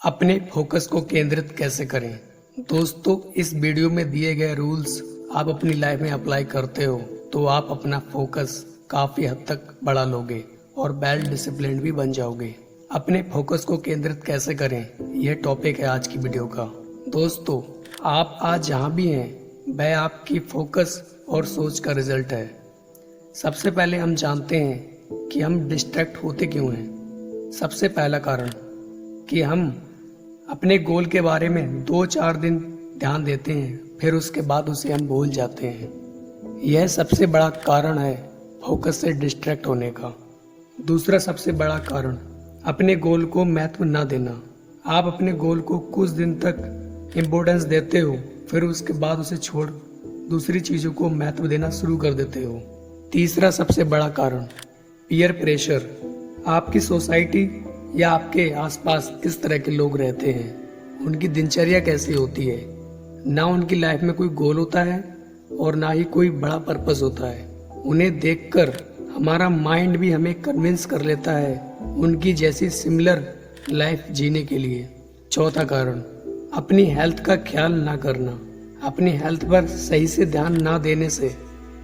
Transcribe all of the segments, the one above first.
अपने फोकस को केंद्रित कैसे करें। दोस्तों, इस वीडियो में दिए गए रूल्स आप अपनी लाइफ में अप्लाई करते हो तो आप अपना फोकस काफी हद तक बढ़ा लोगे और वेल डिसिप्लिन भी बन जाओगे। अपने फोकस को केंद्रित कैसे करें, यह टॉपिक है आज की वीडियो का। दोस्तों, आप आज जहाँ भी हैं वह आपकी फोकस और सोच का रिजल्ट है। सबसे पहले हम जानते हैं कि हम डिस्ट्रैक्ट होते क्यों हैं। सबसे पहला कारण कि हम अपने गोल के बारे में 2-4 दिन ध्यान देते हैं, फिर उसके बाद उसे हम भूल जाते हैं। यह सबसे बड़ा कारण है फोकस से डिस्ट्रैक्ट होने का। दूसरा सबसे बड़ा कारण अपने गोल को महत्व न देना। आप अपने गोल को कुछ दिन तक इम्पोर्टेंस देते हो, फिर उसके बाद उसे छोड़ दूसरी चीज़ों को महत्व देना शुरू कर देते हो। तीसरा सबसे बड़ा कारण पीयर प्रेशर। आपकी सोसाइटी या आपके आसपास किस तरह के लोग रहते हैं, उनकी दिनचर्या कैसी होती है। ना उनकी लाइफ में कोई गोल होता है और ना ही कोई बड़ा पर्पस होता है। उन्हें देखकर हमारा माइंड भी हमें कन्विंस कर लेता है उनकी जैसी सिमिलर लाइफ जीने के लिए। चौथा कारण अपनी हेल्थ का ख्याल ना करना। अपनी हेल्थ पर सही से ध्यान ना देने से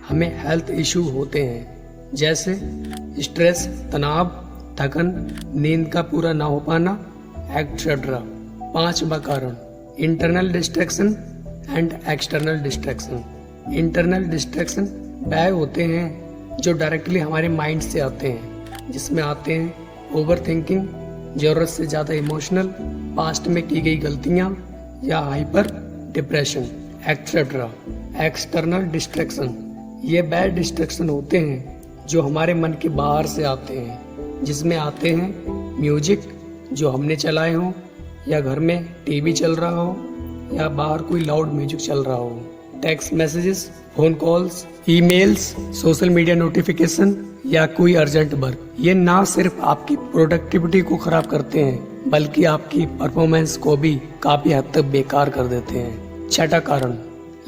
हमें हेल्थ इशू होते हैं, जैसे स्ट्रेस, तनाव, थकन, नींद का पूरा ना हो पाना, एक्सेट्रा। पांचवा कारण internal distraction and external distraction. Internal distraction वह होते हैं जो डायरेक्टली हमारे माइंड से आते हैं, जिसमें आते हैं ओवर थिंकिंग, जरूरत से ज़्यादा इमोशनल, पास्ट में की गई गलतियाँ या hyper depression, etcetera. External distraction ये बैड डिस्ट्रैक्शन होते हैं जो हमारे मन के बाहर से आते हैं, जिसमें आते हैं म्यूजिक जो हमने चलाए हो, या घर में टीवी चल रहा हो, या बाहर कोई लाउड म्यूजिक चल रहा हो, text messages, phone calls, emails, social media notification या कोई अर्जेंट वर्क। ये ना सिर्फ आपकी प्रोडक्टिविटी को खराब करते हैं बल्कि आपकी परफॉर्मेंस को भी काफी हद तक बेकार कर देते हैं। छठा कारण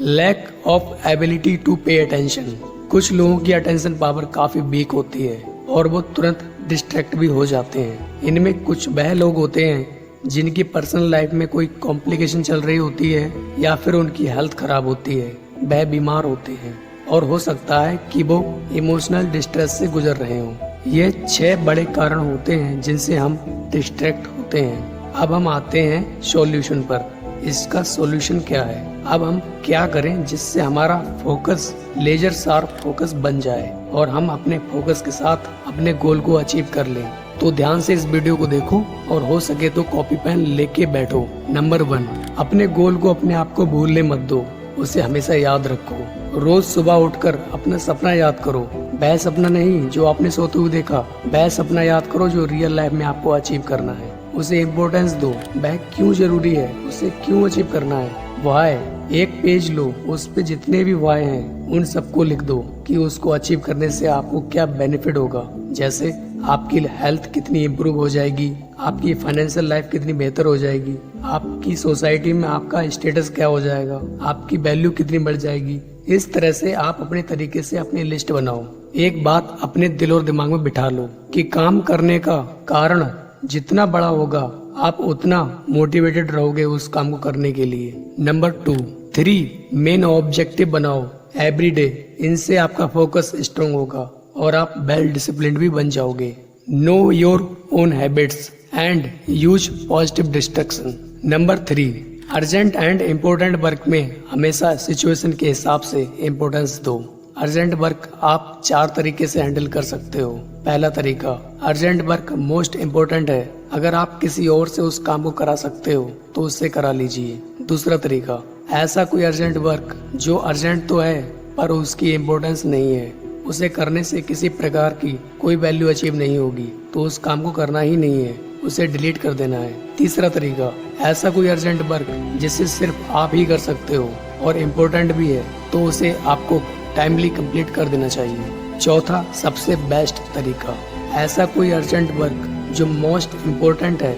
lack of ability to pay attention. कुछ लोगों की अटेंशन पावर काफी वीक होती है और वो तुरंत डिस्ट्रैक्ट भी हो जाते हैं। इनमें कुछ वह लोग होते हैं जिनकी पर्सनल लाइफ में कोई कॉम्प्लिकेशन चल रही होती है या फिर उनकी हेल्थ खराब होती है, वह बीमार होते हैं और हो सकता है कि वो इमोशनल डिस्ट्रेस से गुजर रहे हों। ये 6 बड़े कारण होते हैं जिनसे हम डिस्ट्रैक्ट होते हैं। अब हम आते हैं सॉल्यूशन पर। इसका सॉल्यूशन क्या है? अब हम क्या करें जिससे हमारा फोकस लेजर शार्प फोकस बन जाए और हम अपने फोकस के साथ अपने गोल को अचीव कर लें। तो ध्यान से इस वीडियो को देखो और हो सके तो कॉपी पेन लेके बैठो। नंबर 1, अपने गोल को अपने आप को भूलने मत दो, उसे हमेशा याद रखो। रोज सुबह उठकर अपना सपना याद करो। वह सपना नहीं जो आपने सोते हुए देखा, वह सपना याद करो जो रियल लाइफ में आपको अचीव करना है। उसे इम्पोर्टेंस दो, वह क्यों जरूरी है, उसे क्यों अचीव करना है। वाई एक पेज लो, उस पे जितने भी वाई हैं उन सबको लिख दो कि उसको अचीव करने से आपको क्या बेनिफिट होगा। जैसे आपकी हेल्थ कितनी इम्प्रूव हो जाएगी, आपकी फाइनेंशियल लाइफ कितनी बेहतर हो जाएगी, आपकी सोसाइटी में आपका स्टेटस क्या हो जाएगा, आपकी वैल्यू कितनी बढ़ जाएगी। इस तरह से आप अपने तरीके से अपनी लिस्ट बनाओ। एक बात अपने दिल और दिमाग में बिठा लो कि काम करने का कारण जितना बड़ा होगा आप उतना मोटिवेटेड रहोगे उस काम को करने के लिए। नंबर 2, 3 मेन ऑब्जेक्टिव बनाओ एवरी डे। इनसे आपका फोकस स्ट्रॉन्ग होगा और आप वेल डिसिप्लिन्ड भी बन जाओगे। Know your own habits and use positive distraction. Number 3, urgent and important work में हमेशा सिचुएशन के हिसाब से इम्पोर्टेंस दो। अर्जेंट वर्क आप 4 तरीके से हैंडल कर सकते हो। पहला तरीका, अर्जेंट वर्क मोस्ट इम्पोर्टेंट है, अगर आप किसी और से उस काम को करा सकते हो तो उससे करा लीजिए। दूसरा तरीका, ऐसा कोई अर्जेंट वर्क जो अर्जेंट तो है पर उसकी इम्पोर्टेंस नहीं है, उसे करने से किसी प्रकार की कोई वैल्यू अचीव नहीं होगी, तो उस काम को करना ही नहीं है, उसे डिलीट कर देना है। तीसरा तरीका, ऐसा कोई अर्जेंट वर्क जिसे सिर्फ आप ही कर सकते हो और इम्पोर्टेंट भी है, तो उसे आपको टाइमली कंप्लीट कर देना चाहिए। चौथा सबसे बेस्ट तरीका, ऐसा कोई अर्जेंट वर्क जो मोस्ट इम्पोर्टेंट है,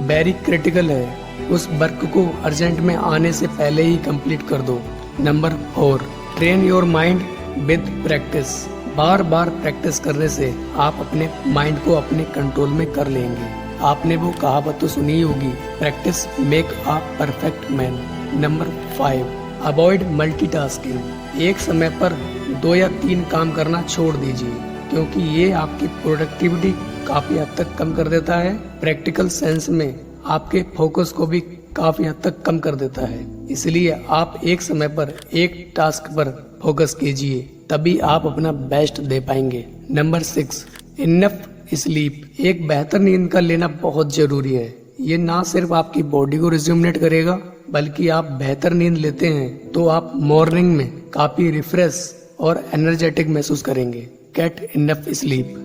वेरी क्रिटिकल है, उस वर्क को अर्जेंट में आने से पहले ही कंप्लीट कर दो। Number 4, train your mind with practice. Bar bar practice करने से आप अपने माइंड को अपने कंट्रोल में कर लेंगे। आपने वो कहावत तो सुनी होगी, practice make a perfect man. Number 5, avoid multitasking. एक समय पर 2 या 3 काम करना छोड़ दीजिए, क्योंकि ये आपकी प्रोडक्टिविटी काफी हद तक कम कर देता है। प्रैक्टिकल सेंस में आपके फोकस को भी काफी हद तक कम कर देता है। इसलिए आप एक समय पर एक टास्क पर फोकस कीजिए, तभी आप अपना बेस्ट दे पाएंगे। Number 6, enough sleep. एक बेहतर नींद का लेना बहुत जरूरी है। ये ना सिर्फ आपकी बॉडी को रिज्यूमिनेट करेगा, बल्कि आप बेहतर नींद लेते हैं तो आप मॉर्निंग में काफी रिफ्रेश और एनर्जेटिक महसूस करेंगे। Get enough sleep.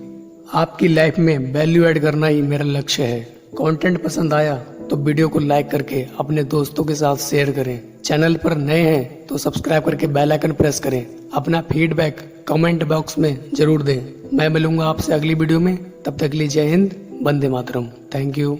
आपकी लाइफ में वैल्यू ऐड करना ही मेरा लक्ष्य है। कंटेंट पसंद आया तो वीडियो को लाइक करके अपने दोस्तों के साथ शेयर करें। चैनल पर नए हैं तो सब्सक्राइब करके बेल आइकन प्रेस करें। अपना फीडबैक कमेंट बॉक्स में जरूर दें। मैं मिलूंगा आपसे अगली वीडियो में। तब तक के लिए जय हिंद, वंदे मातरम। Thank you.